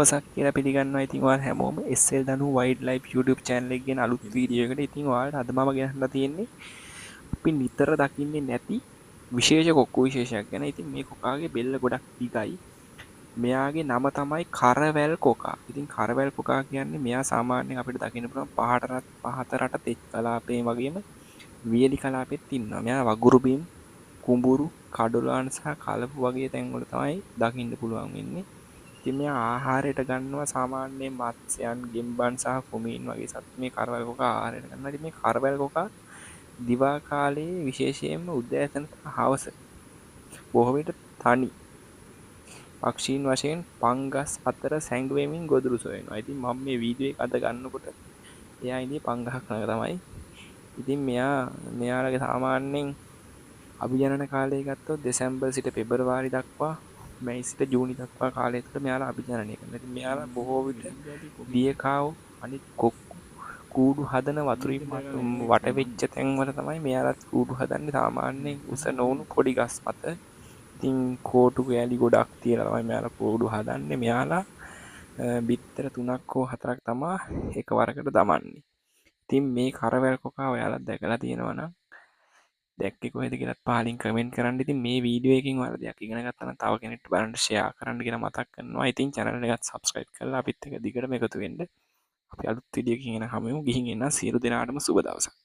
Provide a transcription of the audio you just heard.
උපසක් කියලා පිළිගන්නවා. ඉතින් ඔයාලා හැමෝම SL දනු වයිල්ඩ් ලයිෆ් YouTube channel එක ගෙන අලුත් වීඩියෝ එකකට. ඉතින් ඔයාලට අද මම ගෙනල්ලා තියෙන්නේ අපි නිතර දකින්නේ නැති විශේෂ කොක්කු විශේෂයක් ගැන. ඉතින් මේ කොකාගේ බෙල්ල ගොඩක් දිගයි. මෙයාගේ නම තමයි කරවැල් කොකා. ඉතින් කරවැල් කොකා කියන්නේ මෙයා සාමාන්‍යයෙන් අපිට දකින්න පුළුවන් පහත රට තෙච් කලාපයේ වගේම වියලි කලාපෙත් ඉන්නවා. මෙයා වගුරු බිම්, කුඹුරු, කඩොලාන් සහ කලපු වගේ තැන්වල තමයි දකින්න පුළුවන් වෙන්නේ. ඉතින් මෙයා ආහාරයට ගන්නවා සාමාන්‍යයෙන් මත්ස්‍යයන්, ගෙම්බන් සහ කුමීන් වගේ සත්තු මේ කරවැල් කොකා ආහාරයට ගන්නවා. ඉතින් මේ කරවැල් කොකා දිවා කාලයේ විශේෂයෙන්ම උදෑසන හවස බොහෝ විට තනි පක්ෂීන් වශයෙන් පංගස් අතර සැඟවෙමින් ගොදුරු සොයනවා. ඉතින් මම මේ වීඩියෝ එක අද ගන්නකොට එයා ඉන්නේ පංගහක් ළඟ තමයි. ඉතින් මෙයාලගේ සාමාන්‍යයෙන් අභිජනන කාලය ගත්තොත් දෙසැම්බර් සිට පෙබරවාරි දක්වා මැයි සිට ජූනි දක්වා කාලය තුළ මෙයාලා අභිජනනය කරනවා. ඉතින් මෙයාලා බොහෝ විට දියකාව් අනිත් කොක්කු කූඩු හදන වතුරින් වට වෙච්ච තැන්වල තමයි මෙයාලත් කූඩු හදන්නේ සාමාන්‍යයෙන් උස නොවුණු පොඩි ගස් මත. ඉතින් කෝටු කෑලි ගොඩක් තියලා තමයි මෙයාලා කූඩු හදන්නේ. මෙයාලා බිත්තර 3ක් හෝ 4ක් තමා එකවරකට දමන්නේ. ඉතින් මේ කරවැල් කොකා ඔයාලා දැකලා තියෙනවා නම් දැක්කේ කොහෙද කියලාත් පහලින් කමෙන්ට් කරන්න. ඉතින් මේ වීඩියෝ එකකින් ඔයාලා දෙයක් ඉගෙන ගත්තා නම් තව කෙනෙක්ට බලන්න ෂෙයා කරන්න කියලා මතක් කරනවා. ඉතින් channel එකත් subscribe කරලා අපිත් එක්ක දිගටම එකතු වෙන්න. අපි අලුත් වීඩියෝ එකකින් එන හැමෝම ගිහින් එන්න. සියලු දෙනාටම සුබ දවසක්.